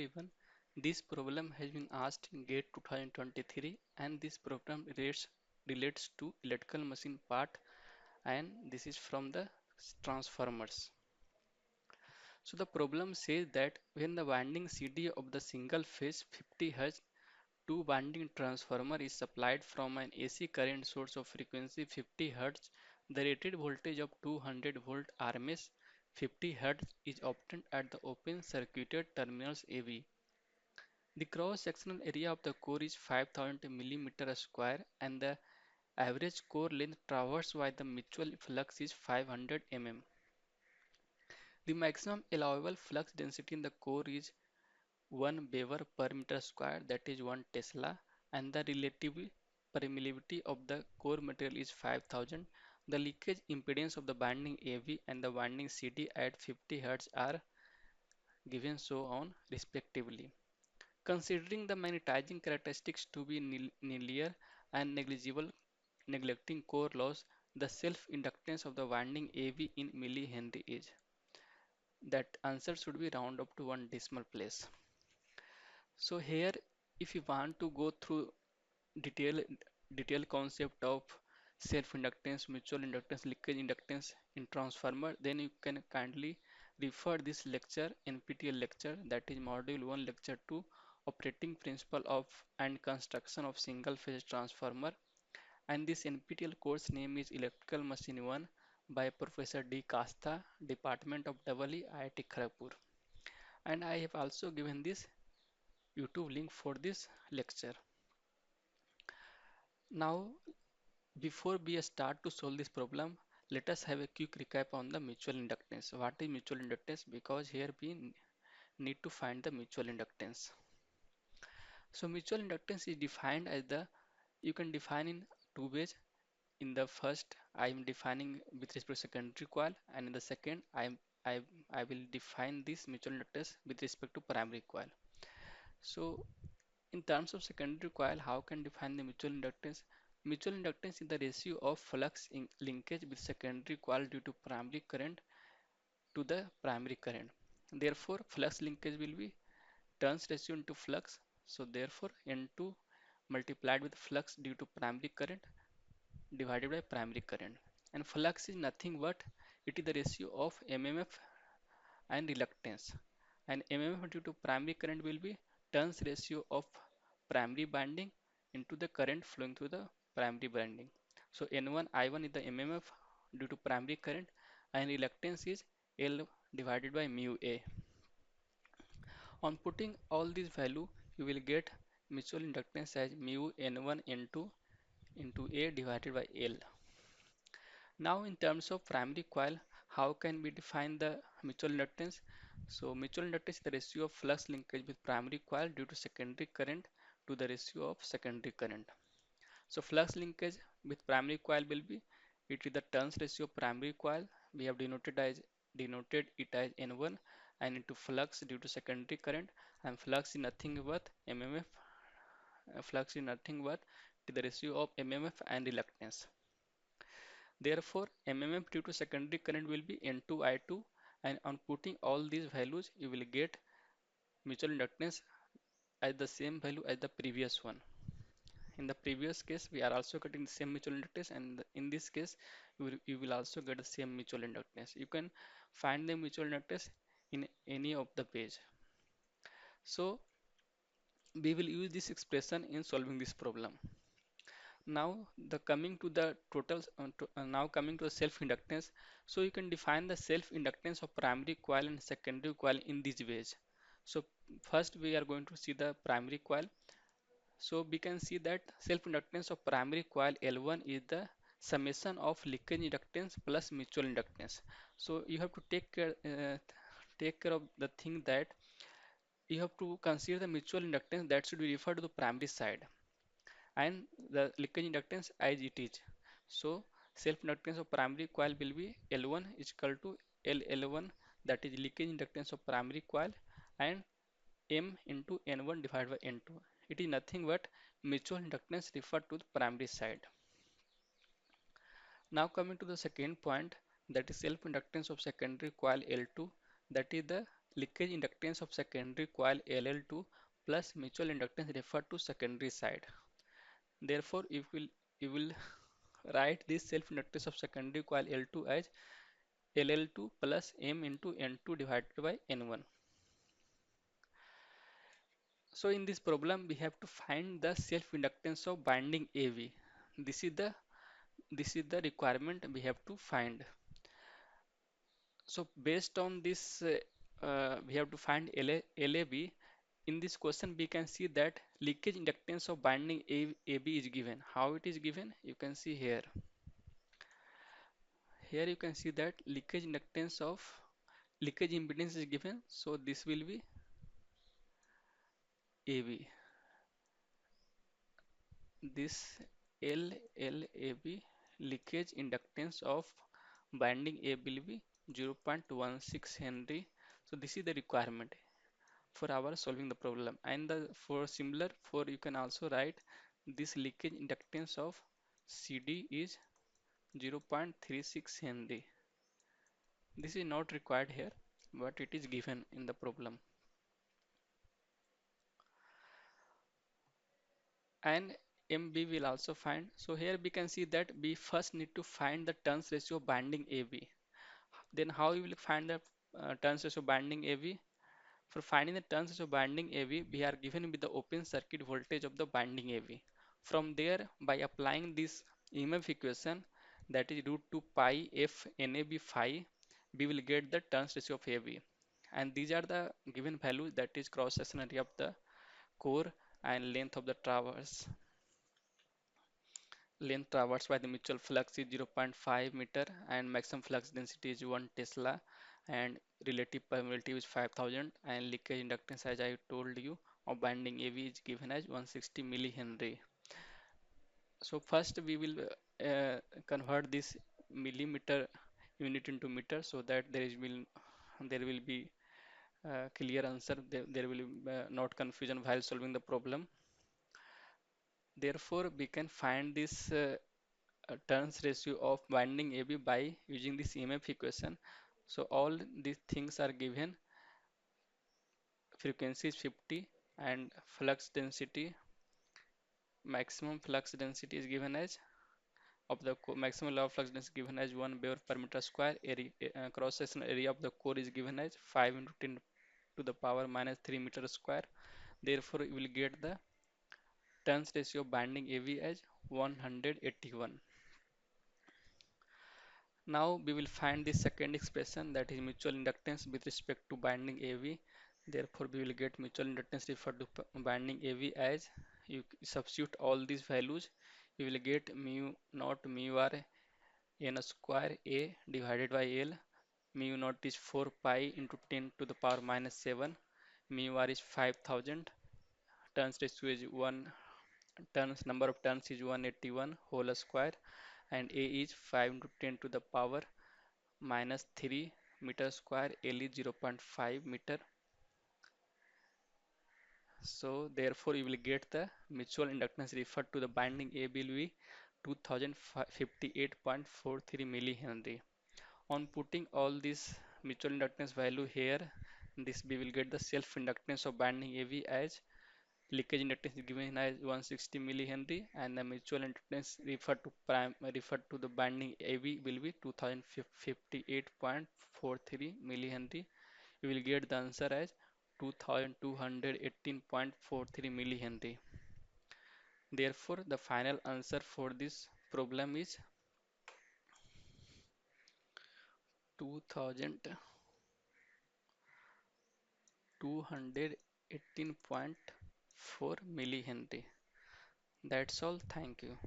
everyone. This problem has been asked in GATE 2023 and this problem relates to electrical machine part and this is from the transformers. So the problem says that when the winding CD of the single phase 50 Hz two winding transformer is supplied from an AC current source of frequency 50 Hz, the rated voltage of 200 volt RMS 50 Hz is obtained at the open circuited terminals AV. The cross-sectional area of the core is 5000 mm square and the average core length traversed by the mutual flux is 500 mm. The maximum allowable flux density in the core is 1 Weber per meter square, that is 1 Tesla, and the relative permeability of the core material is 5000. The leakage impedance of the winding AV and the winding CD at 50 Hz are given so on respectively. Considering the magnetizing characteristics to be linear and negligible, neglecting core loss, the self-inductance of the winding AV in millihenry is. That answer should be round up to one decimal place. So here, if you want to go through detail detailed concept of self-inductance, mutual inductance, leakage inductance in transformer, then you can kindly refer this lecture, NPTEL lecture, that is module 1 lecture 2, operating principle of and construction of single phase transformer, and this NPTEL course name is Electrical Machine 1 by Professor D. Kastha, Department of EE, IIT Kharagpur. And I have also given this YouTube link for this lecture. Now, before we start to solve this problem, let us have a quick recap on the mutual inductance. What is mutual inductance? Because here we need to find the mutual inductance. So mutual inductance is defined as you can define in two ways. In the first, I am defining with respect to secondary coil, and in the second, I, I will define this mutual inductance with respect to primary coil. So in terms of secondary coil, how can define the mutual inductance? Mutual inductance is the ratio of flux in linkage with secondary coil due to primary current to the primary current. Therefore, flux linkage will be turns ratio into flux. So therefore, N2 multiplied with flux due to primary current divided by primary current. And flux is nothing but it is the ratio of MMF and reluctance. And MMF due to primary current will be turns ratio of primary binding into the current flowing through the primary binding. So N1 I1 is the MMF due to primary current and reluctance is L divided by mu A. On putting all these value, you will get mutual inductance as mu N1 N2 into A divided by L. Now in terms of primary coil, how can we define the mutual inductance? So mutual inductance is the ratio of flux linkage with primary coil due to secondary current to the ratio of secondary current. So flux linkage with primary coil will be it is the turns ratio of primary coil. We have denoted it as N1 and into flux due to secondary current, and flux is nothing but MMF. Flux is nothing but the ratio of MMF and reluctance. Therefore, MMF due to secondary current will be N2I2, and on putting all these values, you will get mutual inductance as the same value as the previous one. In the previous case, we are also getting the same mutual inductance, and in this case, you will also get the same mutual inductance. You can find the mutual inductance in any of the page. So, we will use this expression in solving this problem. Now the coming to the now coming to the self inductance. So you can define the self inductance of primary coil and secondary coil in these ways. So first we are going to see the primary coil. So we can see that self inductance of primary coil L1 is the summation of leakage inductance plus mutual inductance. So you have to take care of the thing that you have to consider the mutual inductance that should be referred to the primary side and the leakage inductance as it is. So self inductance of primary coil will be L1 is equal to LL1, that is leakage inductance of primary coil, and M into N1 divided by N2. It is nothing but mutual inductance referred to the primary side. Now coming to the second point, that is self inductance of secondary coil L2, that is the leakage inductance of secondary coil LL2 plus mutual inductance referred to secondary side. Therefore, you will write this self-inductance of secondary coil L2 as LL2 plus M into N2 divided by N1. So in this problem, we have to find the self-inductance of binding AV. This is the this is the requirement we have to find. So based on this, we have to find LAB. In this question, we can see that leakage inductance of binding AB is given. How it is given? You can see here. Here you can see that leakage impedance is given. So this will be AB. This LLAB leakage inductance of binding A will be 0.16 Henry. So this is the requirement for our solving the problem. And for similar, for you can also write this leakage inductance of CD is 0.36 Henry. This is not required here, but it is given in the problem. And MB will also find. So here we can see that we first need to find the turns ratio binding AB. Then how you will find the turns ratio binding AB? For finding the turns ratio binding AV, we are given with the open circuit voltage of the binding AV. From there, by applying this EMF equation, that is root 2 pi f NAB phi, we will get the turns ratio of AV. And these are the given values, that is cross section area of the core and length of the traverse. Length traversed by the mutual flux is 0.5 meter and maximum flux density is 1 Tesla and relative permeability is 5000 and leakage inductance, as I told you, of binding AV is given as 160 millihenry. So first we will convert this millimeter unit into meter so that there will be clear answer. There will be not confusion while solving the problem. Therefore, we can find this turns ratio of binding AB by using this EMF equation. So all these things are given. Frequency is 50 and flux density, maximum flux density is given as of the maximum level of flux density given as 1 bar per meter square. Area, cross sectional area of the core is given as 5 into 10 to the power minus 3 meter square. Therefore, you will get the turns ratio of binding AV as 181. Now we will find the second expression, that is mutual inductance with respect to binding AV. Therefore, we will get mutual inductance referred to binding AV as, you substitute all these values, you will get mu naught mu r n square A divided by L. Mu naught is 4 pi into 10 to the power minus 7. Mu r is 5000. Turns ratio is 1. Turns number of turns is 181 whole square, and A is 5 into 10 to the power minus 3 meter square. L is 0.5 meter. So therefore you will get the mutual inductance referred to the binding A will be 2058.43 millihenry. On putting all this mutual inductance value here, this we will get the self inductance of binding AV as leakage inductance is given as 160 millihenry and the mutual inductance referred to the binding AV will be 2058.43 millihenry. You will get the answer as 2218.43 millihenry. Therefore, the final answer for this problem is 2218.4 millihenry. That's all. Thank you.